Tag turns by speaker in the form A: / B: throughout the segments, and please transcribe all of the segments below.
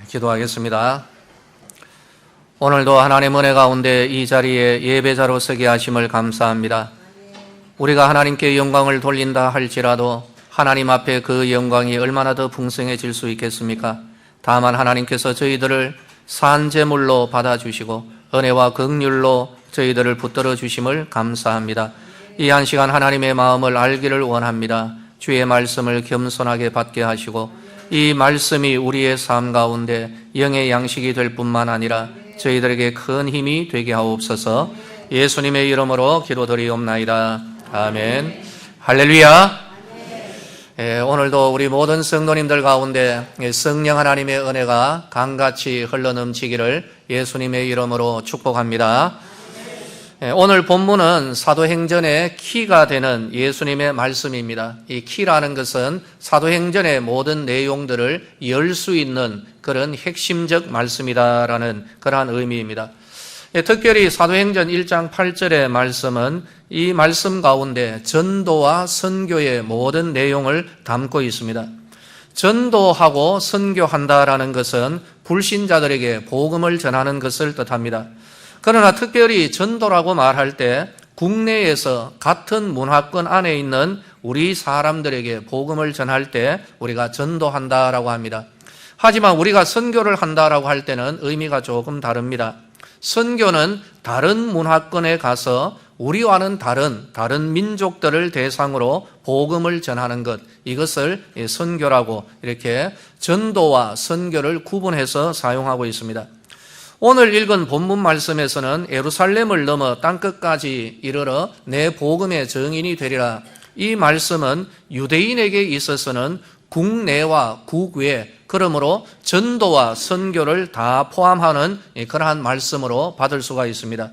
A: 기도하겠습니다. 오늘도 하나님 은혜 가운데 이 자리에 예배자로 서게 하심을 감사합니다. 우리가 하나님께 영광을 돌린다 할지라도 하나님 앞에 그 영광이 얼마나 더 풍성해질 수 있겠습니까? 다만 하나님께서 저희들을 산제물로 받아주시고 은혜와 긍휼로 저희들을 붙들어 주심을 감사합니다. 이 한 시간 하나님의 마음을 알기를 원합니다. 주의 말씀을 겸손하게 받게 하시고 이 말씀이 우리의 삶 가운데 영의 양식이 될 뿐만 아니라 저희들에게 큰 힘이 되게 하옵소서. 예수님의 이름으로 기도드리옵나이다. 아멘. 할렐루야. 오늘도 우리 모든 성도님들 가운데 성령 하나님의 은혜가 강같이 흘러넘치기를 예수님의 이름으로 축복합니다. 오늘 본문은 사도행전의 키가 되는 예수님의 말씀입니다. 이 키라는 것은 사도행전의 모든 내용들을 열 수 있는 그런 핵심적 말씀이다라는 그러한 의미입니다. 특별히 사도행전 1장 8절의 말씀은 이 말씀 가운데 전도와 선교의 모든 내용을 담고 있습니다. 전도하고 선교한다라는 것은 불신자들에게 복음을 전하는 것을 뜻합니다. 그러나 특별히 전도라고 말할 때 국내에서 같은 문화권 안에 있는 우리 사람들에게 복음을 전할 때 우리가 전도한다라고 합니다. 하지만 우리가 선교를 한다라고 할 때는 의미가 조금 다릅니다. 선교는 다른 문화권에 가서 우리와는 다른 민족들을 대상으로 복음을 전하는 것, 이것을 선교라고 이렇게 전도와 선교를 구분해서 사용하고 있습니다. 오늘 읽은 본문 말씀에서는 예루살렘을 넘어 땅끝까지 이르러 내 복음의 증인이 되리라. 이 말씀은 유대인에게 있어서는 국내와 국외, 그러므로 전도와 선교를 다 포함하는 그러한 말씀으로 받을 수가 있습니다.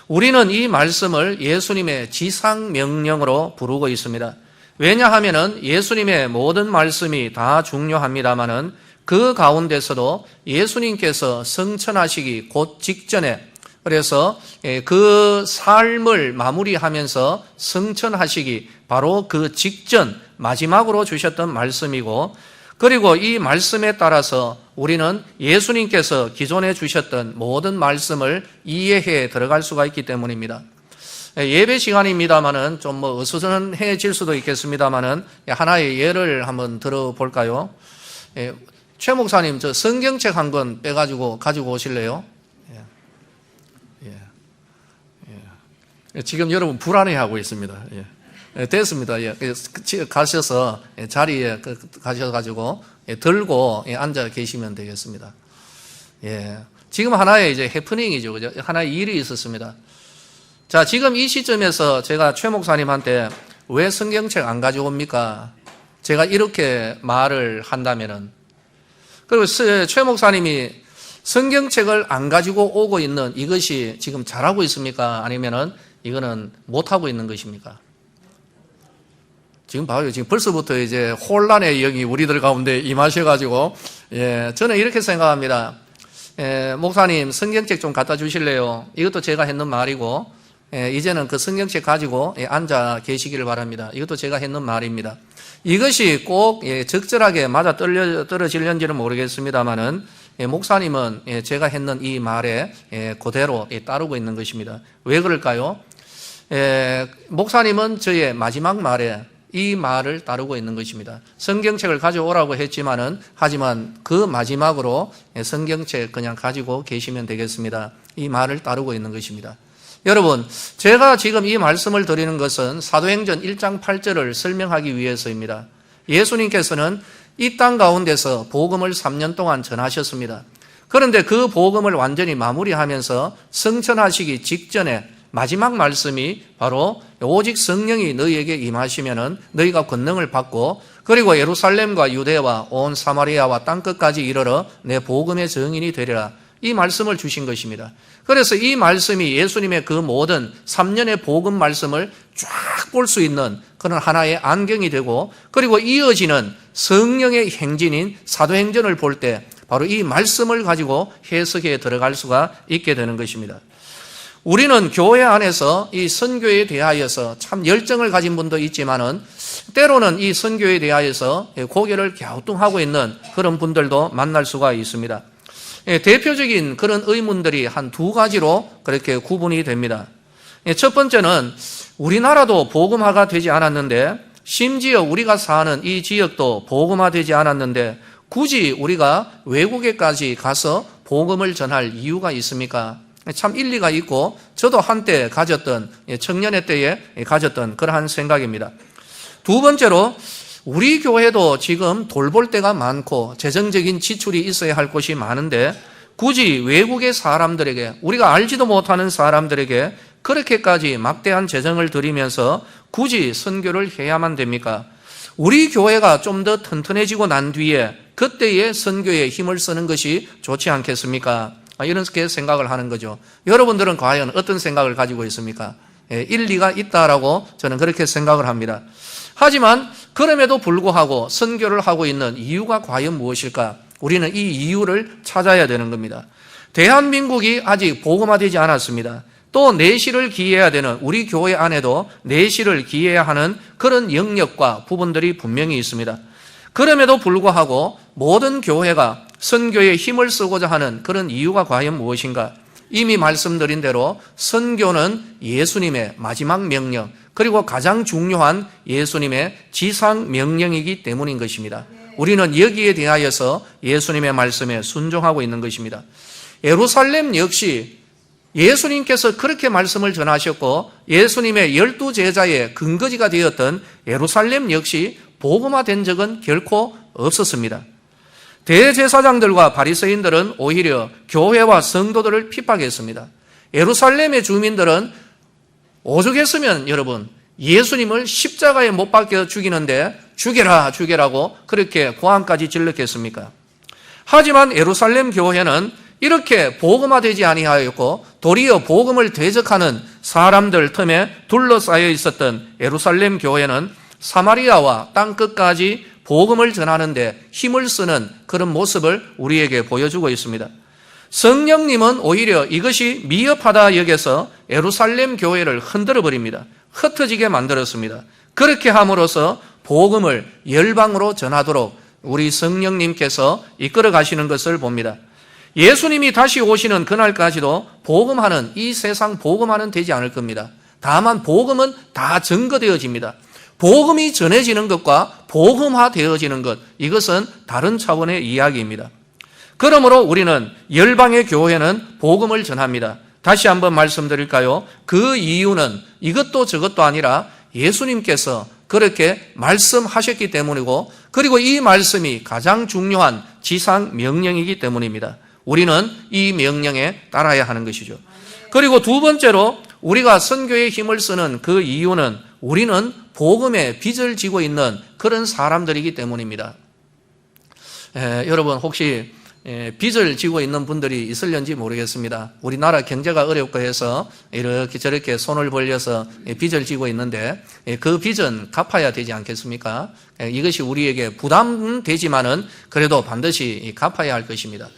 A: 우리는 이 말씀을 예수님의 지상명령으로 부르고 있습니다. 왜냐하면 예수님의 모든 말씀이 다 중요합니다마는 그 가운데서도 예수님께서 성천하시기 곧 직전에, 그래서 그 삶을 마무리하면서 성천하시기 바로 그 직전 마지막으로 주셨던 말씀이고, 그리고 이 말씀에 따라서 우리는 예수님께서 기존에 주셨던 모든 말씀을 이해해 들어갈 수가 있기 때문입니다. 예배 시간입니다만은 좀 어수선해질 수도 있겠습니다만은 하나의 예를 한번 들어볼까요? 최 목사님, 저 성경책 한 권 빼가지고 가지고 오실래요? 지금 여러분 불안해하고 있습니다. 됐습니다. 가셔서 자리에 가셔가지고 들고 앉아 계시면 되겠습니다. 지금 하나의 이제 해프닝이죠, 그죠? 하나의 일이 있었습니다. 자, 지금 이 시점에서 제가 최 목사님한테 왜 성경책 안 가져옵니까? 제가 이렇게 말을 한다면은, 그리고 최 목사님이 성경책을 안 가지고 오고 있는 이것이 지금 잘하고 있습니까? 아니면은 이거는 못하고 있는 것입니까? 지금 봐요. 지금 벌써부터 이제 혼란의 영이 우리들 가운데 임하셔가지고, 저는 이렇게 생각합니다. 목사님, 성경책 좀 갖다 주실래요? 이것도 제가 했는 말이고, 이제는 그 성경책 가지고 앉아 계시기를 바랍니다. 이것도 제가 했는 말입니다. 이것이 꼭 적절하게 맞아 떨어지려는지는 모르겠습니다만은 목사님은 제가 했는 이 말에 그대로 따르고 있는 것입니다. 왜 그럴까요? 목사님은 저의 마지막 말에 이 말을 따르고 있는 것입니다. 성경책을 가져오라고 했지만은, 하지만 그 마지막으로 성경책 그냥 가지고 계시면 되겠습니다. 이 말을 따르고 있는 것입니다. 여러분, 제가 지금 이 말씀을 드리는 것은 사도행전 1장 8절을 설명하기 위해서입니다. 예수님께서는 이 땅 가운데서 복음을 3년 동안 전하셨습니다. 그런데 그 복음을 완전히 마무리하면서 성천하시기 직전에 마지막 말씀이 바로 오직 성령이 너희에게 임하시면은 너희가 권능을 받고, 그리고 예루살렘과 유대와 온 사마리아와 땅끝까지 이르러 내 복음의 증인이 되리라. 이 말씀을 주신 것입니다. 그래서 이 말씀이 예수님의 그 모든 3년의 복음 말씀을 쫙 볼 수 있는 그런 하나의 안경이 되고, 그리고 이어지는 성령의 행진인 사도행전을 볼 때 바로 이 말씀을 가지고 해석해 들어갈 수가 있게 되는 것입니다. 우리는 교회 안에서 이 선교에 대하여서 참 열정을 가진 분도 있지만은 때로는 이 선교에 대하여서 고개를 갸우뚱하고 있는 그런 분들도 만날 수가 있습니다. 대표적인 그런 의문들이 한 두 가지로 그렇게 구분이 됩니다. 첫 번째는 우리나라도 복음화가 되지 않았는데, 심지어 우리가 사는 이 지역도 복음화되지 않았는데 굳이 우리가 외국에까지 가서 복음을 전할 이유가 있습니까? 참 일리가 있고 저도 한때 가졌던, 청년의 때에 가졌던 그러한 생각입니다. 두 번째로, 우리 교회도 지금 돌볼 때가 많고 재정적인 지출이 있어야 할 곳이 많은데 굳이 외국의 사람들에게, 우리가 알지도 못하는 사람들에게 그렇게까지 막대한 재정을 들이면서 굳이 선교를 해야만 됩니까? 우리 교회가 좀 더 튼튼해지고 난 뒤에 그때의 선교에 힘을 쓰는 것이 좋지 않겠습니까? 이렇게 생각을 하는 거죠. 여러분들은 과연 어떤 생각을 가지고 있습니까? 일리가 있다라고 저는 그렇게 생각을 합니다. 하지만 그럼에도 불구하고 선교를 하고 있는 이유가 과연 무엇일까? 우리는 이 이유를 찾아야 되는 겁니다. 대한민국이 아직 복음화되지 않았습니다. 또 내실을 기해야 되는, 우리 교회 안에도 내실을 기해야 하는 그런 영역과 부분들이 분명히 있습니다. 그럼에도 불구하고 모든 교회가 선교에 힘을 쓰고자 하는 그런 이유가 과연 무엇인가? 이미 말씀드린 대로 선교는 예수님의 마지막 명령, 그리고 가장 중요한 예수님의 지상 명령이기 때문인 것입니다. 우리는 여기에 대하여서 예수님의 말씀에 순종하고 있는 것입니다. 예루살렘 역시 예수님께서 그렇게 말씀을 전하셨고 예수님의 12제자의 근거지가 되었던 예루살렘 역시 복음화된 적은 결코 없었습니다. 대제사장들과 바리새인들은 오히려 교회와 성도들을 핍박했습니다. 예루살렘의 주민들은 오죽했으면 여러분 예수님을 십자가에 못 박혀 죽이는데 죽여라 죽여라고 그렇게 고함까지 질렀겠습니까? 하지만 예루살렘 교회는 이렇게 복음화되지 아니하였고 도리어 복음을 대적하는 사람들 틈에 둘러싸여 있었던 예루살렘 교회는 사마리아와 땅끝까지 복음을 전하는데 힘을 쓰는 그런 모습을 우리에게 보여주고 있습니다. 성령님은 오히려 이것이 미흡하다 여겨서 예루살렘 교회를 흔들어 버립니다. 흩어지게 만들었습니다. 그렇게 함으로써 복음을 열방으로 전하도록 우리 성령님께서 이끌어 가시는 것을 봅니다. 예수님이 다시 오시는 그날까지도 복음하는, 이 세상 복음하는 되지 않을 겁니다. 다만 복음은 다 증거되어집니다. 복음이 전해지는 것과 복음화되어지는 것, 이것은 다른 차원의 이야기입니다. 그러므로 우리는 열방의 교회는 복음을 전합니다. 다시 한번 말씀드릴까요? 그 이유는 이것도 저것도 아니라 예수님께서 그렇게 말씀하셨기 때문이고, 그리고 이 말씀이 가장 중요한 지상 명령이기 때문입니다. 우리는 이 명령에 따라야 하는 것이죠. 그리고 두 번째로 우리가 선교에 힘을 쓰는 그 이유는 우리는 복음의 빚을 지고 있는 그런 사람들이기 때문입니다. 여러분 혹시 빚을 지고 있는 분들이 있을는지 모르겠습니다. 우리나라 경제가 어렵고 해서 이렇게 저렇게 손을 벌려서 빚을 지고 있는데 그 빚은 갚아야 되지 않겠습니까? 이것이 우리에게 부담되지만은 그래도 반드시 갚아야 할 것입니다.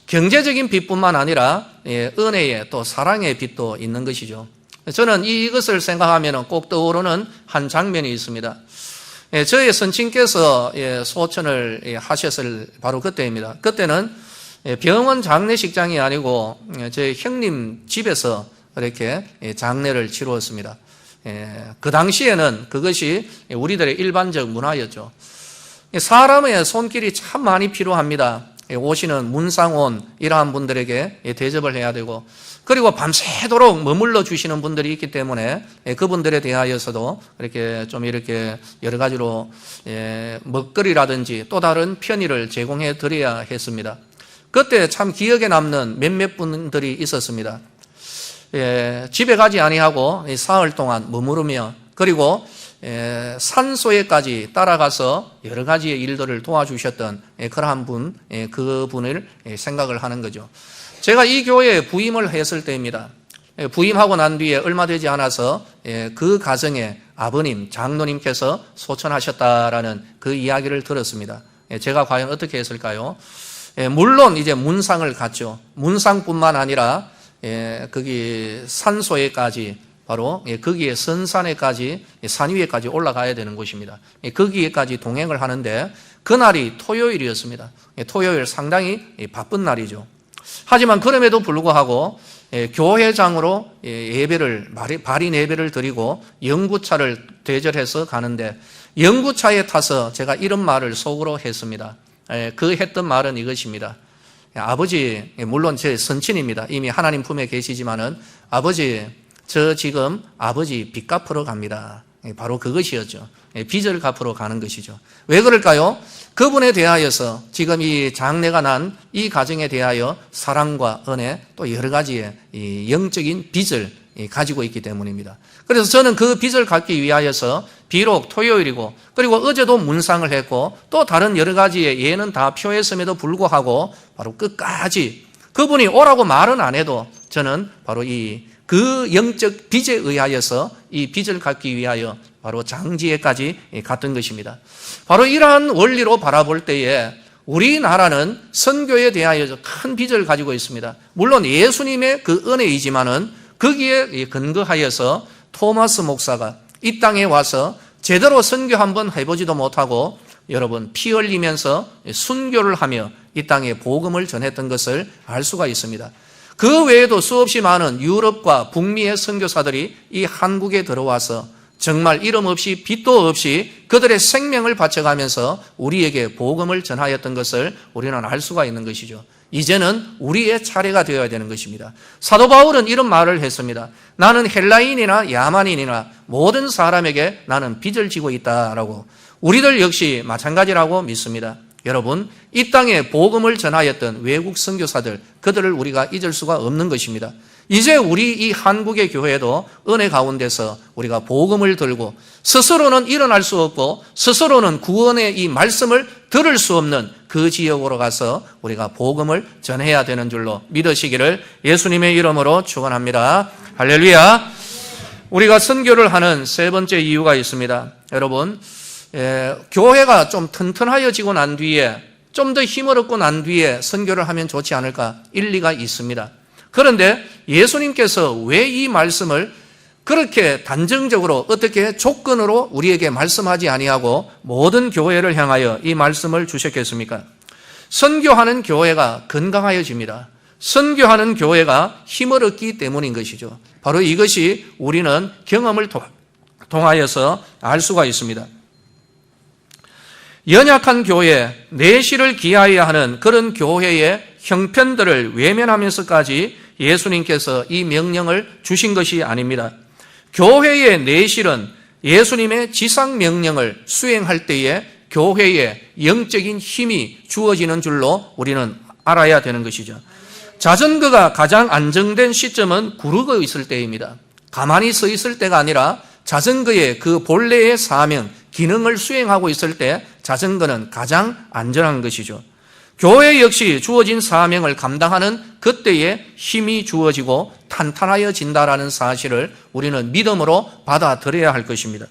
A: 경제적인 빚뿐만 아니라 은혜의 또 사랑의 빚도 있는 것이죠. 저는 이것을 생각하면 꼭 떠오르는 한 장면이 있습니다. 저희 선친께서 소천을 하셨을 바로 그때입니다. 그때는 병원 장례식장이 아니고 저희 형님 집에서 이렇게 장례를 치루었습니다. 그 당시에는 그것이 우리들의 일반적 문화였죠. 사람의 손길이 참 많이 필요합니다. 오시는 문상온 이러한 분들에게 대접을 해야 되고, 그리고 밤새도록 머물러 주시는 분들이 있기 때문에 그분들에 대하여서도 이렇게 좀 이렇게 여러 가지로 먹거리라든지 또 다른 편의를 제공해 드려야 했습니다. 그때 참 기억에 남는 몇몇 분들이 있었습니다. 집에 가지 아니하고 사흘 동안 머무르며, 그리고 산소에까지 따라가서 여러 가지의 일들을 도와주셨던 그러한 분, 그분을 생각을 하는 거죠. 제가 이 교회에 부임을 했을 때입니다. 부임하고 난 뒤에 얼마 되지 않아서 그 가정에 아버님, 장로님께서 소천하셨다라는 그 이야기를 들었습니다. 제가 과연 어떻게 했을까요? 물론 이제 문상을 갔죠. 문상뿐만 아니라 거기 산소에까지 바로 거기에 선산에까지, 산 위에까지 올라가야 되는 곳입니다. 거기에까지 동행을 하는데 그날이 토요일이었습니다. 토요일 상당히 바쁜 날이죠. 하지만 그럼에도 불구하고 교회장으로 예배를, 발인 예배를 드리고 영구차를 대절해서 가는데, 영구차에 타서 제가 이런 말을 속으로 했습니다. 그 했던 말은 이것입니다. 아버지, 물론 제 선친입니다. 이미 하나님 품에 계시지만은, 아버지, 저 지금 아버지 빚 갚으러 갑니다. 바로 그것이었죠. 빚을 갚으러 가는 것이죠. 왜 그럴까요? 그분에 대하여서 지금 이 장례가 난 이 가정에 대하여 사랑과 은혜, 또 여러 가지의 이 영적인 빚을 가지고 있기 때문입니다. 그래서 저는 그 빚을 갚기 위하여서 비록 토요일이고, 그리고 어제도 문상을 했고, 또 다른 여러 가지의 예는 다 표했음에도 불구하고 바로 끝까지 그분이 오라고 말은 안 해도 저는 바로 그 영적 빚에 의하여서 이 빚을 갚기 위하여 바로 장지에까지 갔던 것입니다. 바로 이러한 원리로 바라볼 때에 우리나라는 선교에 대하여 큰 빚을 가지고 있습니다. 물론 예수님의 그 은혜이지만은 거기에 근거하여서 토마스 목사가 이 땅에 와서 제대로 선교 한번 해보지도 못하고 여러분 피 흘리면서 순교를 하며 이 땅에 복음을 전했던 것을 알 수가 있습니다. 그 외에도 수없이 많은 유럽과 북미의 선교사들이 이 한국에 들어와서 정말 이름 없이 빚도 없이 그들의 생명을 바쳐가면서 우리에게 복음을 전하였던 것을 우리는 알 수가 있는 것이죠. 이제는 우리의 차례가 되어야 되는 것입니다. 사도 바울은 이런 말을 했습니다. 나는 헬라인이나 야만인이나 모든 사람에게 나는 빚을 지고 있다라고. 우리들 역시 마찬가지라고 믿습니다. 여러분, 이 땅에 복음을 전하였던 외국 선교사들, 그들을 우리가 잊을 수가 없는 것입니다. 이제 우리 이 한국의 교회도 은혜 가운데서 우리가 복음을 들고 스스로는 일어날 수 없고 스스로는 구원의 이 말씀을 들을 수 없는 그 지역으로 가서 우리가 복음을 전해야 되는 줄로 믿으시기를 예수님의 이름으로 축원합니다. 할렐루야. 우리가 선교를 하는 세 번째 이유가 있습니다. 여러분, 교회가 좀 튼튼하여지고 난 뒤에, 좀 더 힘을 얻고 난 뒤에 선교를 하면 좋지 않을까? 일리가 있습니다. 그런데 예수님께서 왜 이 말씀을 그렇게 단정적으로 어떻게 조건으로 우리에게 말씀하지 아니하고 모든 교회를 향하여 이 말씀을 주셨겠습니까? 선교하는 교회가 건강하여집니다. 선교하는 교회가 힘을 얻기 때문인 것이죠. 바로 이것이 우리는 경험을 통하여서 알 수가 있습니다. 연약한 교회, 내실을 기하여야 하는 그런 교회의 형편들을 외면하면서까지 예수님께서 이 명령을 주신 것이 아닙니다. 교회의 내실은 예수님의 지상 명령을 수행할 때에 교회에 영적인 힘이 주어지는 줄로 우리는 알아야 되는 것이죠. 자전거가 가장 안정된 시점은 구르고 있을 때입니다. 가만히 서 있을 때가 아니라 자전거의 그 본래의 사명, 기능을 수행하고 있을 때 자전거는 가장 안전한 것이죠. 교회 역시 주어진 사명을 감당하는 그때에 힘이 주어지고 탄탄하여진다라는 사실을 우리는 믿음으로 받아들여야 할 것입니다.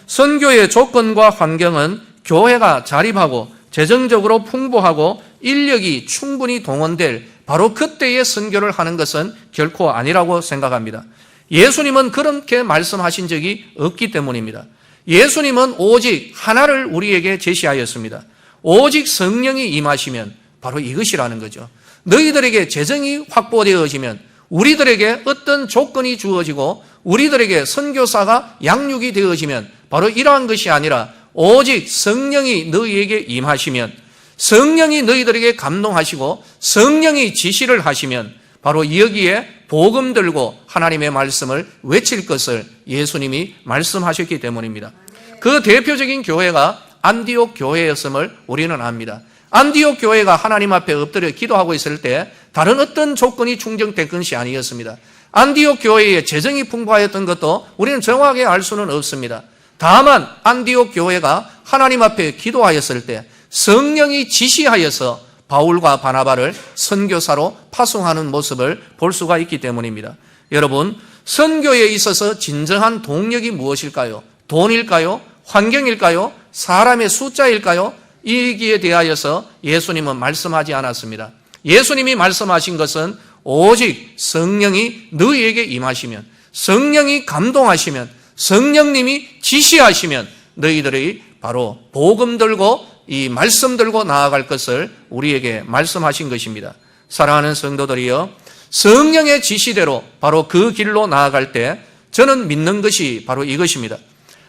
A: 선교의 조건과 환경은 교회가 자립하고 재정적으로 풍부하고 인력이 충분히 동원될 바로 그때의 선교를 하는 것은 결코 아니라고 생각합니다. 예수님은 그렇게 말씀하신 적이 없기 때문입니다. 예수님은 오직 하나를 우리에게 제시하였습니다. 오직 성령이 임하시면 바로 이것이라는 거죠. 너희들에게 재정이 확보되어지면 우리들에게 어떤 조건이 주어지고 우리들에게 선교사가 양육이 되어지면 바로 이러한 것이 아니라 오직 성령이 너희에게 임하시면, 성령이 너희들에게 감동하시고 성령이 지시를 하시면 바로 여기에 복음 들고 하나님의 말씀을 외칠 것을 예수님이 말씀하셨기 때문입니다. 그 대표적인 교회가 안디옥 교회였음을 우리는 압니다. 안디옥 교회가 하나님 앞에 엎드려 기도하고 있을 때 다른 어떤 조건이 충족된 것이 아니었습니다. 안디옥 교회의 재정이 풍부하였던 것도 우리는 정확하게 알 수는 없습니다. 다만 안디옥 교회가 하나님 앞에 기도하였을 때 성령이 지시하여서 바울과 바나바를 선교사로 파송하는 모습을 볼 수가 있기 때문입니다. 여러분, 선교에 있어서 진정한 동력이 무엇일까요? 돈일까요? 환경일까요? 사람의 숫자일까요? 이기에 대하여서 예수님은 말씀하지 않았습니다. 예수님이 말씀하신 것은 오직 성령이 너희에게 임하시면, 성령이 감동하시면, 성령님이 지시하시면 너희들이 바로 복음 들고 이 말씀 들고 나아갈 것을 우리에게 말씀하신 것입니다. 사랑하는 성도들이여, 성령의 지시대로 바로 그 길로 나아갈 때 저는 믿는 것이 바로 이것입니다.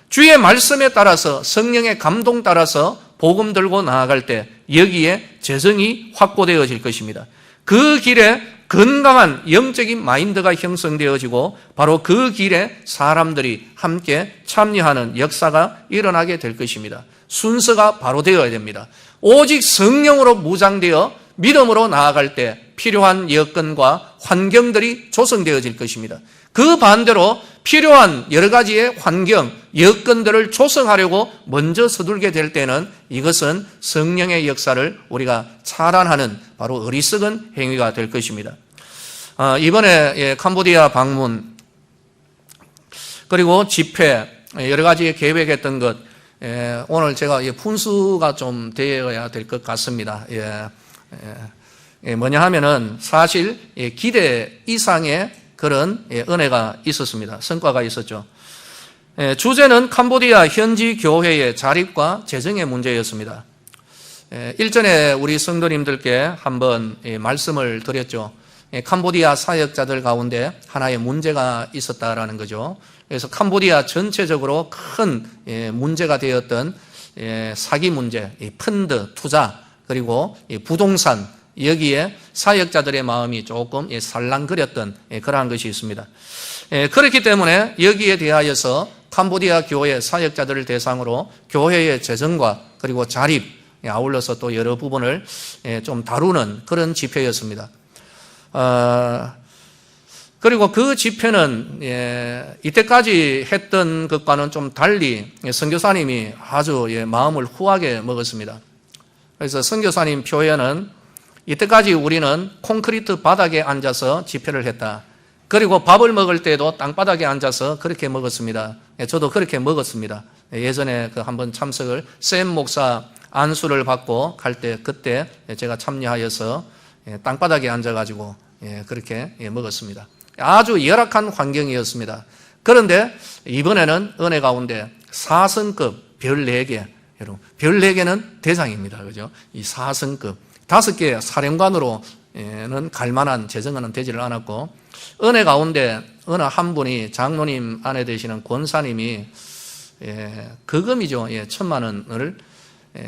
A: 주의 말씀에 따라서, 성령의 감동 따라서 복음 들고 나아갈 때 여기에 재성이 확보되어질 것입니다. 그 길에 건강한 영적인 마인드가 형성되어지고 바로 그 길에 사람들이 함께 참여하는 역사가 일어나게 될 것입니다. 순서가 바로 되어야 됩니다. 오직 성령으로 무장되어 믿음으로 나아갈 때 필요한 여건과 환경들이 조성되어질 것입니다. 그 반대로 필요한 여러 가지의 환경, 여건들을 조성하려고 먼저 서둘게 될 때는 이것은 성령의 역사를 우리가 차단하는 바로 어리석은 행위가 될 것입니다. 이번에 캄보디아 방문, 그리고 집회, 여러 가지 계획했던 것, 오늘 제가 분수가 좀 되어야 될 것 같습니다. 뭐냐 하면은 사실 기대 이상의 그런 은혜가 있었습니다. 성과가 있었죠. 주제는 캄보디아 현지 교회의 자립과 재정의 문제였습니다. 일전에 우리 성도님들께 한번 말씀을 드렸죠. 캄보디아 사역자들 가운데 하나의 문제가 있었다라는 거죠. 그래서 캄보디아 전체적으로 큰 문제가 되었던 사기 문제, 펀드, 투자, 그리고 부동산, 여기에 사역자들의 마음이 조금 살랑거렸던 그러한 것이 있습니다. 그렇기 때문에 여기에 대하여서 캄보디아 교회 사역자들을 대상으로 교회의 재정과 그리고 자립, 아울러서 또 여러 부분을 좀 다루는 그런 집회였습니다. 그리고 그 집회는 이때까지 했던 것과는 좀 달리 선교사님이 아주 마음을 후하게 먹었습니다. 그래서 선교사님 표현은 이때까지 우리는 콘크리트 바닥에 앉아서 집회를 했다. 그리고 밥을 먹을 때도 땅바닥에 앉아서 그렇게 먹었습니다. 저도 그렇게 먹었습니다. 예전에 한번 참석을 샘 목사 안수를 받고 갈 때 그때 제가 참여하여서 땅바닥에 앉아가지고 그렇게 먹었습니다. 아주 열악한 환경이었습니다. 그런데 이번에는 은혜 가운데 4성급 별 4개, 여러분 별 4개는 대상입니다. 그죠? 이 4성급 5개 사령관으로는 갈만한 재정은 되지를 않았고, 은혜 가운데 어느 한 분이 장로님 아내 되시는 권사님이 거금이죠. 1,000만 원을,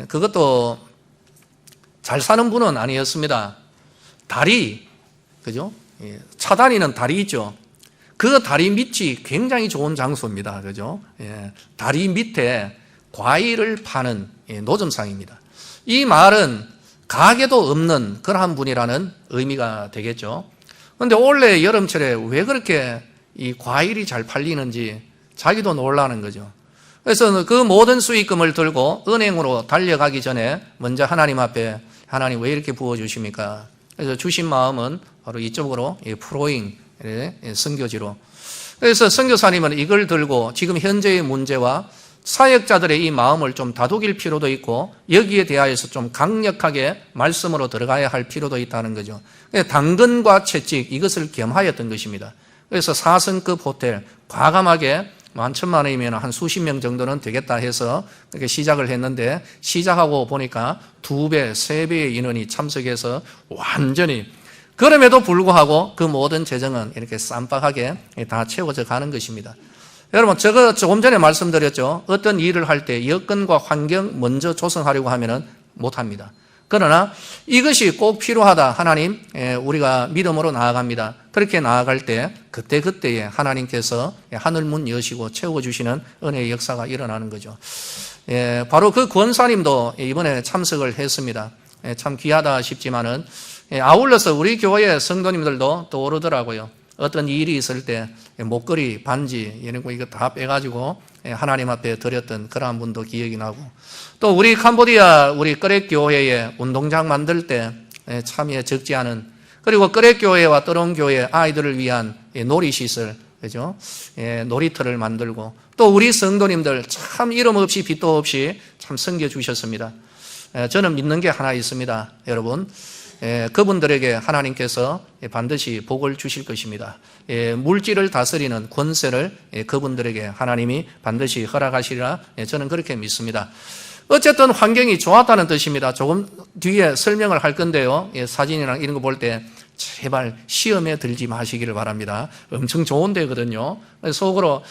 A: 그것도 잘 사는 분은 아니었습니다. 다리, 그죠? 차 다니는 다리 있죠. 그 다리 밑이 굉장히 좋은 장소입니다. 그죠? 다리 밑에 과일을 파는 노점상입니다. 이 말은 가게도 없는 그러한 분이라는 의미가 되겠죠. 그런데 올해 여름철에 왜 그렇게 이 과일이 잘 팔리는지 자기도 놀라는 거죠. 그래서 그 모든 수익금을 들고 은행으로 달려가기 전에 먼저 하나님 앞에, 하나님 왜 이렇게 부어주십니까? 그래서 주신 마음은 바로 이쪽으로 프로잉 선교지로. 그래서 선교사님은 이걸 들고 지금 현재의 문제와 사역자들의 이 마음을 좀 다독일 필요도 있고 여기에 대하여서 좀 강력하게 말씀으로 들어가야 할 필요도 있다는 거죠. 당근과 채찍 이것을 겸하였던 것입니다. 그래서 4성급 호텔 과감하게 11,000만 원이면 한 수십 명 정도는 되겠다 해서 그렇게 시작을 했는데, 시작하고 보니까 2배, 3배의 인원이 참석해서 완전히, 그럼에도 불구하고 그 모든 재정은 이렇게 쌈박하게 다 채워져 가는 것입니다. 여러분, 저거 조금 전에 말씀드렸죠. 어떤 일을 할 때 여건과 환경 먼저 조성하려고 하면은 못합니다. 그러나 이것이 꼭 필요하다. 하나님, 우리가 믿음으로 나아갑니다. 그렇게 나아갈 때 그때그때에 하나님께서 하늘문 여시고 채워주시는 은혜의 역사가 일어나는 거죠. 바로 그 권사님도 이번에 참석을 했습니다. 참 귀하다 싶지만은 아울러서 우리 교회 성도님들도 또 오르더라고요. 어떤 일이 있을 때 목걸이, 반지 이런 거 이거 다 빼가지고 하나님 앞에 드렸던 그러한 분도 기억이 나고, 또 우리 캄보디아 우리 끄렉 교회에 운동장 만들 때 참여 적지 않은, 그리고 끄렉 교회와 떠롱 교회 아이들을 위한 놀이시설, 그죠? 놀이터를 만들고, 또 우리 성도님들 참 이름 없이 빚도 없이 참 섬겨 주셨습니다. 저는 믿는 게 하나 있습니다. 여러분, 그분들에게 하나님께서 반드시 복을 주실 것입니다. 물질을 다스리는 권세를 그분들에게 하나님이 반드시 허락하시리라 저는 그렇게 믿습니다. 어쨌든 환경이 좋았다는 뜻입니다. 조금 뒤에 설명을 할 건데요. 사진이랑 이런 거 볼 때 제발 시험에 들지 마시기를 바랍니다. 엄청 좋은 데거든요. 속으로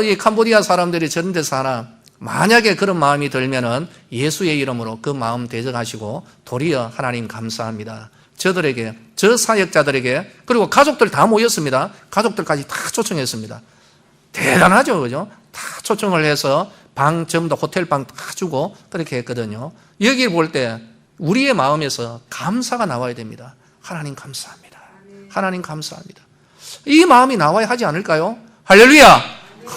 A: 이 캄보디아 사람들이 저런 데 사나, 만약에 그런 마음이 들면은 예수의 이름으로 그 마음 대적하시고 도리어 하나님 감사합니다. 저들에게, 저 사역자들에게, 그리고 가족들 다 모였습니다. 가족들까지 다 초청했습니다. 대단하죠, 그죠? 다 초청을 해서 방 전부 다 호텔방 다 주고 그렇게 했거든요. 여기 볼 때 우리의 마음에서 감사가 나와야 됩니다. 하나님 감사합니다. 하나님 감사합니다. 이 마음이 나와야 하지 않을까요? 할렐루야!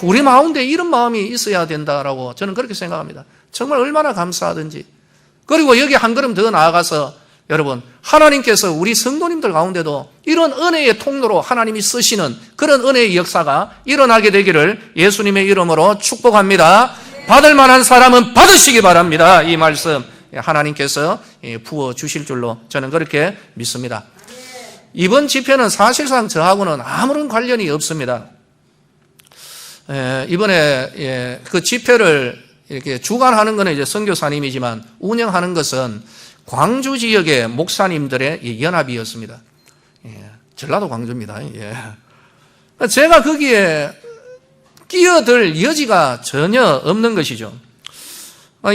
A: 우리 마음에 이런 마음이 있어야 된다라고 저는 그렇게 생각합니다. 정말 얼마나 감사하든지. 그리고 여기 한 걸음 더 나아가서 여러분, 하나님께서 우리 성도님들 가운데도 이런 은혜의 통로로 하나님이 쓰시는 그런 은혜의 역사가 일어나게 되기를 예수님의 이름으로 축복합니다. 받을 만한 사람은 받으시기 바랍니다. 이 말씀 하나님께서 부어주실 줄로 저는 그렇게 믿습니다. 이번 집회는 사실상 저하고는 아무런 관련이 없습니다. 이번에 그 집회를 이렇게 주관하는 것은 이제 선교사님이지만 운영하는 것은 광주 지역의 목사님들의 연합이었습니다. 전라도 광주입니다. 제가 거기에 끼어들 여지가 전혀 없는 것이죠.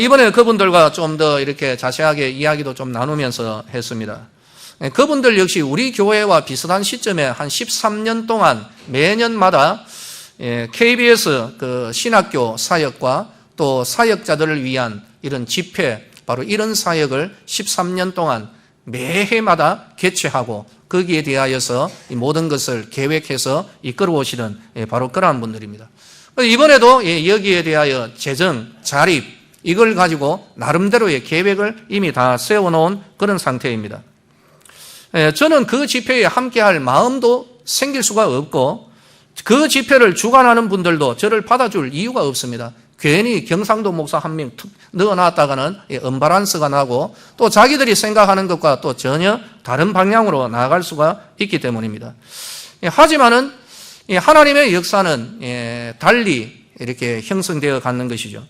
A: 이번에 그분들과 좀 더 이렇게 자세하게 이야기도 좀 나누면서 했습니다. 그분들 역시 우리 교회와 비슷한 시점에 한 13년 동안 매년마다 KBS 그 신학교 사역과 또 사역자들을 위한 이런 집회, 바로 이런 사역을 13년 동안 매해마다 개최하고 거기에 대하여서 이 모든 것을 계획해서 이끌어 오시는 바로 그러한 분들입니다. 이번에도 여기에 대하여 재정, 자립 이걸 가지고 나름대로의 계획을 이미 다 세워놓은 그런 상태입니다. 저는 그 집회에 함께할 마음도 생길 수가 없고 그 집회를 주관하는 분들도 저를 받아줄 이유가 없습니다. 괜히 경상도 목사 한 명 툭 넣어놨다가는 언바란스가 나고 또 자기들이 생각하는 것과 또 전혀 다른 방향으로 나아갈 수가 있기 때문입니다. 하지만은 하나님의 역사는 달리 이렇게 형성되어 가는 것이죠.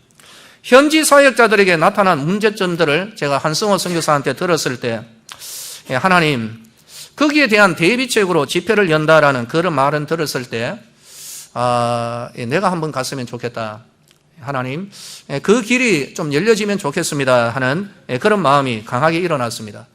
A: 현지 사역자들에게 나타난 문제점들을 제가 한승호 선교사한테 들었을 때 하나님 거기에 대한 대비책으로 집회를 연다라는 그런 말은 들었을 때 내가 한번 갔으면 좋겠다. 하나님 그 길이 좀 열려지면 좋겠습니다 하는 그런 마음이 강하게 일어났습니다.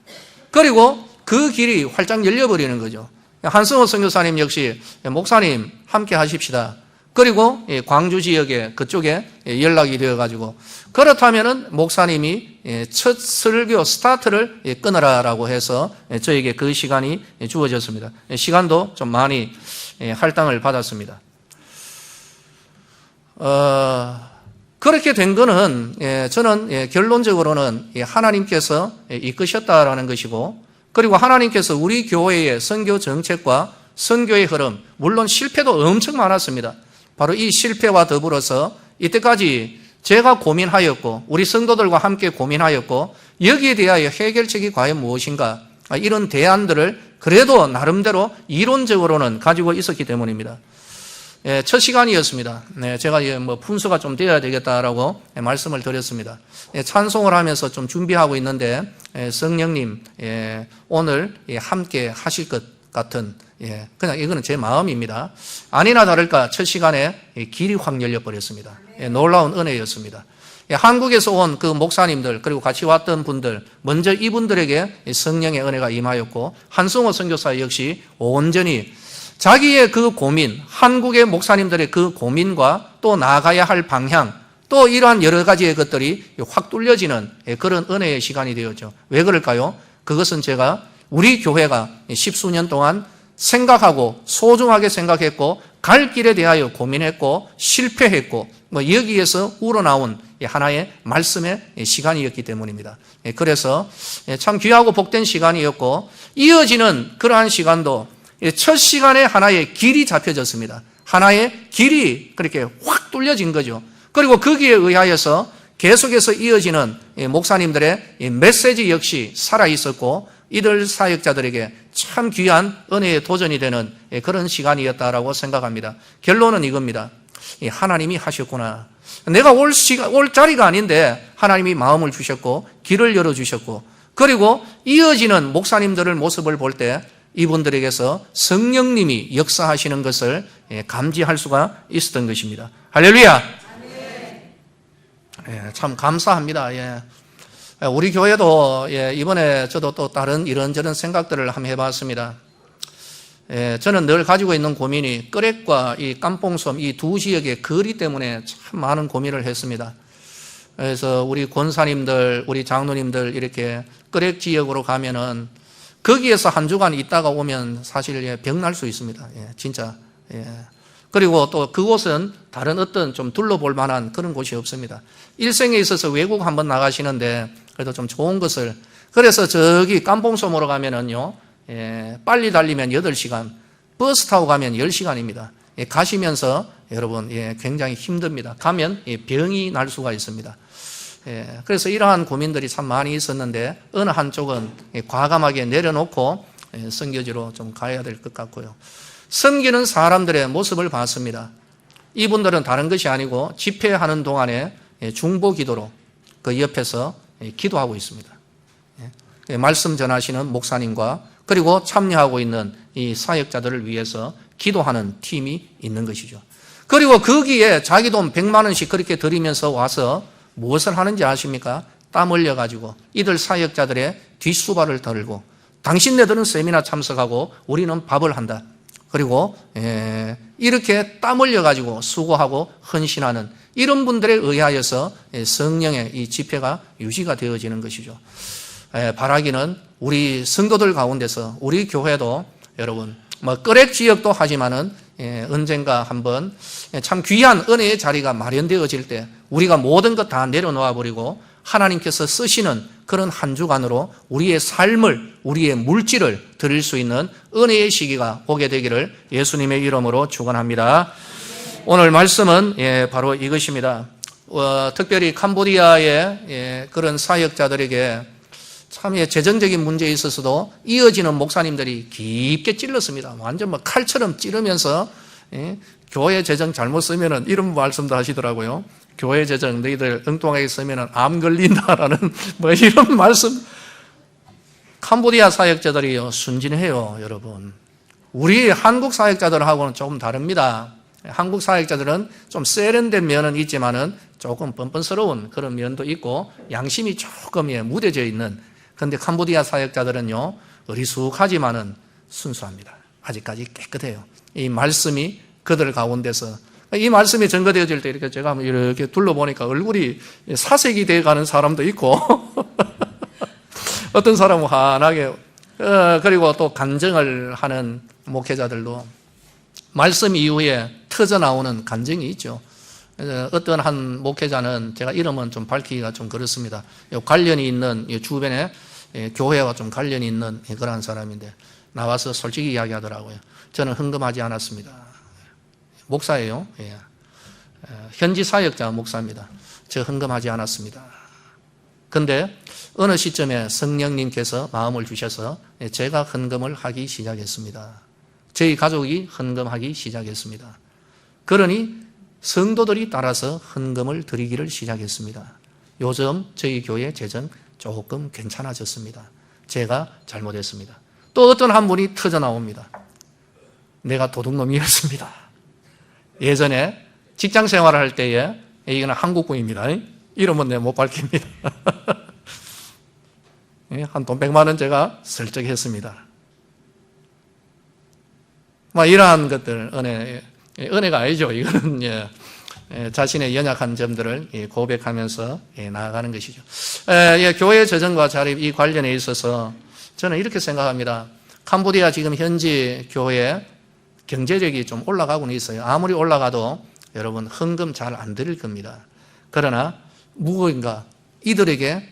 A: 그리고 그 길이 활짝 열려버리는 거죠. 한승호 선교사님 역시 목사님 함께 하십시다. 그리고 광주 지역에 그쪽에 연락이 되어가지고 그렇다면은 목사님이 첫 설교 스타트를 끊으라라고 해서 저에게 그 시간이 주어졌습니다. 시간도 좀 많이 할당을 받았습니다. 그렇게 된 거는 저는 결론적으로는 하나님께서 이끄셨다라는 것이고 그리고 하나님께서 우리 교회의 선교 정책과 선교의 흐름 물론 실패도 엄청 많았습니다. 바로 이 실패와 더불어서 이때까지 제가 고민하였고 우리 성도들과 함께 고민하였고 여기에 대하여 해결책이 과연 무엇인가 이런 대안들을 그래도 나름대로 이론적으로는 가지고 있었기 때문입니다. 첫 시간이었습니다. 제가 분수가 좀 되어야 되겠다라고 말씀을 드렸습니다. 찬송을 하면서 좀 준비하고 있는데 성령님 오늘 함께 하실 것 같은 그냥 이거는 제 마음입니다. 아니나 다를까 첫 시간에 길이 확 열려버렸습니다. 놀라운 은혜였습니다. 한국에서 온 그 목사님들 그리고 같이 왔던 분들 먼저 이분들에게 성령의 은혜가 임하였고 한승호 선교사 역시 온전히 자기의 그 고민, 한국의 목사님들의 그 고민과 또 나아가야 할 방향 또 이러한 여러 가지의 것들이 확 뚫려지는 그런 은혜의 시간이 되었죠. 왜 그럴까요? 그것은 제가 우리 교회가 10수년 동안 생각하고 소중하게 생각했고 갈 길에 대하여 고민했고 실패했고 여기에서 우러나온 하나의 말씀의 시간이었기 때문입니다. 그래서 참 귀하고 복된 시간이었고 이어지는 그러한 시간도 첫 시간에 하나의 길이 잡혀졌습니다. 하나의 길이 그렇게 확 뚫려진 거죠. 그리고 거기에 의하여서 계속해서 이어지는 목사님들의 메시지 역시 살아있었고 이들 사역자들에게 참 귀한 은혜의 도전이 되는 그런 시간이었다라고 생각합니다. 결론은 이겁니다. 하나님이 하셨구나. 내가 올 자리가 아닌데 하나님이 마음을 주셨고 길을 열어주셨고, 그리고 이어지는 목사님들의 모습을 볼 때 이분들에게서 성령님이 역사하시는 것을 감지할 수가 있었던 것입니다. 할렐루야. 참 감사합니다. 우리 교회도 이번에 저도 또 다른 이런저런 생각들을 한번 해봤습니다. 저는 늘 가지고 있는 고민이 끄렉과 이 깜뽕섬 이 두 지역의 거리 때문에 참 많은 고민을 했습니다. 그래서 우리 권사님들, 우리 장로님들 이렇게 끄렉 지역으로 가면은 거기에서 한 주간 있다가 오면 사실 병날 수 있습니다. 진짜. 그리고 또 그곳은 다른 어떤 좀 둘러볼 만한 그런 곳이 없습니다. 일생에 있어서 외국 한번 나가시는데 그래도 좀 좋은 것을, 그래서 저기 깜봉섬으로 가면은요, 빨리 달리면 8시간, 버스 타고 가면 10시간입니다. 가시면서 여러분 굉장히 힘듭니다. 가면 병이 날 수가 있습니다. 그래서 이러한 고민들이 참 많이 있었는데 어느 한쪽은 과감하게 내려놓고 선교지로 좀 가야 될 것 같고요. 섬기는 사람들의 모습을 봤습니다. 이분들은 다른 것이 아니고 집회하는 동안에 중보 기도로 그 옆에서 기도하고 있습니다. 말씀 전하시는 목사님과 그리고 참여하고 있는 이 사역자들을 위해서 기도하는 팀이 있는 것이죠. 그리고 거기에 자기 돈 100만 원씩 그렇게 드리면서 와서 무엇을 하는지 아십니까? 땀 흘려가지고 이들 사역자들의 뒷수발을 덜고, 당신네들은 세미나 참석하고 우리는 밥을 한다. 그리고 이렇게 땀 흘려가지고 수고하고 헌신하는 이런 분들에 의하여서 성령의 이 집회가 유지가 되어지는 것이죠. 바라기는 우리 성도들 가운데서 우리 교회도 여러분 끄렉 지역도 하지만은 언젠가 한번 참 귀한 은혜의 자리가 마련되어질 때 우리가 모든 것 다 내려놓아 버리고 하나님께서 쓰시는 그런 한 주간으로 우리의 삶을, 우리의 물질을 드릴 수 있는 은혜의 시기가 오게 되기를 예수님의 이름으로 축원합니다. 오늘 말씀은 바로 이것입니다. 특별히 캄보디아의 그런 사역자들에게 참 재정적인 문제에 있어서도 이어지는 목사님들이 깊게 찔렀습니다. 완전 칼처럼 찌르면서 교회 재정 잘못 쓰면은 이런 말씀도 하시더라고요. 교회 재정 너희들 엉뚱하게 쓰면은 암 걸린다라는 이런 말씀. 캄보디아 사역자들이요 순진해요, 여러분. 우리 한국 사역자들하고는 조금 다릅니다. 한국 사역자들은 좀 세련된 면은 있지만은 조금 뻔뻔스러운 그런 면도 있고 양심이 조금 무뎌져 있는. 그런데 캄보디아 사역자들은요 어리숙하지만은 순수합니다. 아직까지 깨끗해요. 이 말씀이 그들 가운데서, 이 말씀이 전거되어질 때 이렇게 제가 이렇게 둘러보니까 얼굴이 사색이 되어가는 사람도 있고 어떤 사람은 환하게, 그리고 또 간증을 하는 목회자들도 말씀 이후에 터져나오는 간증이 있죠. 어떤 한 목회자는 제가 이름은 좀 밝히기가 좀 그렇습니다. 관련이 있는 주변에 교회와 좀 관련이 있는 그런 사람인데 나와서 솔직히 이야기하더라고요. 저는 헌금하지 않았습니다. 목사예요. 현지 사역자 목사입니다. 저 헌금하지 않았습니다. 그런데 어느 시점에 성령님께서 마음을 주셔서 제가 헌금을 하기 시작했습니다. 저희 가족이 헌금하기 시작했습니다. 그러니 성도들이 따라서 헌금을 드리기를 시작했습니다. 요즘 저희 교회 재정 조금 괜찮아졌습니다. 제가 잘못했습니다. 또 어떤 한 분이 터져 나옵니다. 내가 도둑놈이었습니다. 예전에 직장 생활을 할 때에, 이거는 한국군입니다. 이름은 내가 못 밝힙니다. 한 돈 100만 원 제가 슬쩍 했습니다. 이러한 것들, 은혜가 아니죠. 이거는 자신의 연약한 점들을 고백하면서 나아가는 것이죠. 교회 재정과 자립 이 관련에 있어서 저는 이렇게 생각합니다. 캄보디아 지금 현지 교회 경제력이 좀 올라가고는 있어요. 아무리 올라가도 여러분 헌금 잘 안 드릴 겁니다. 그러나 무엇인가 이들에게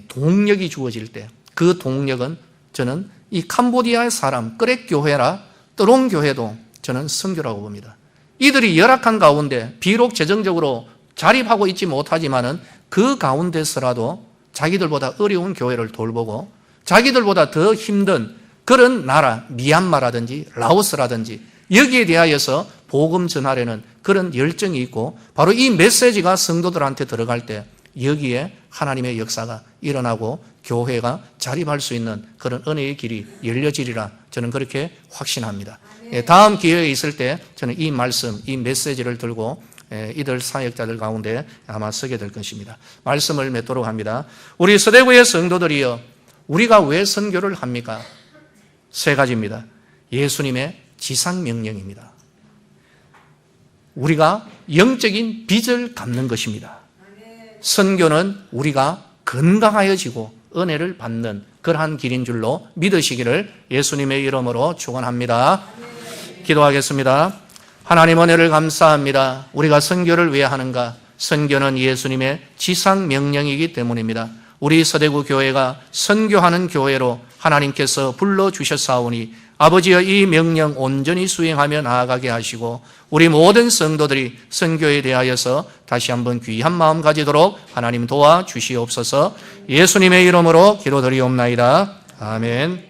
A: 동력이 주어질 때 그 동력은 저는 이 캄보디아의 사람 끄렉 교회라 뜨롱 교회도 저는 선교라고 봅니다. 이들이 열악한 가운데 비록 재정적으로 자립하고 있지 못하지만은 그 가운데서라도 자기들보다 어려운 교회를 돌보고 자기들보다 더 힘든 그런 나라, 미얀마라든지 라오스라든지 여기에 대하여서 복음 전하려는 그런 열정이 있고 바로 이 메시지가 성도들한테 들어갈 때 여기에 하나님의 역사가 일어나고 교회가 자립할 수 있는 그런 은혜의 길이 열려지리라 저는 그렇게 확신합니다. 다음 기회에 있을 때 저는 이 말씀, 이 메시지를 들고 이들 사역자들 가운데 아마 서게 될 것입니다. 말씀을 맺도록 합니다. 우리 서대구의 성도들이여, 우리가 왜 선교를 합니까? 세 가지입니다. 예수님의 지상명령입니다. 우리가 영적인 빚을 갚는 것입니다. 선교는 우리가 건강하여지고 은혜를 받는 그러한 길인 줄로 믿으시기를 예수님의 이름으로 축원합니다. 기도하겠습니다. 하나님 은혜를 감사합니다. 우리가 선교를 왜 하는가? 선교는 예수님의 지상명령이기 때문입니다. 우리 서대구 교회가 선교하는 교회로 하나님께서 불러주셨사오니 아버지여 이 명령 온전히 수행하며 나아가게 하시고 우리 모든 성도들이 선교에 대하여서 다시 한번 귀한 마음 가지도록 하나님 도와주시옵소서. 예수님의 이름으로 기도드리옵나이다. 아멘.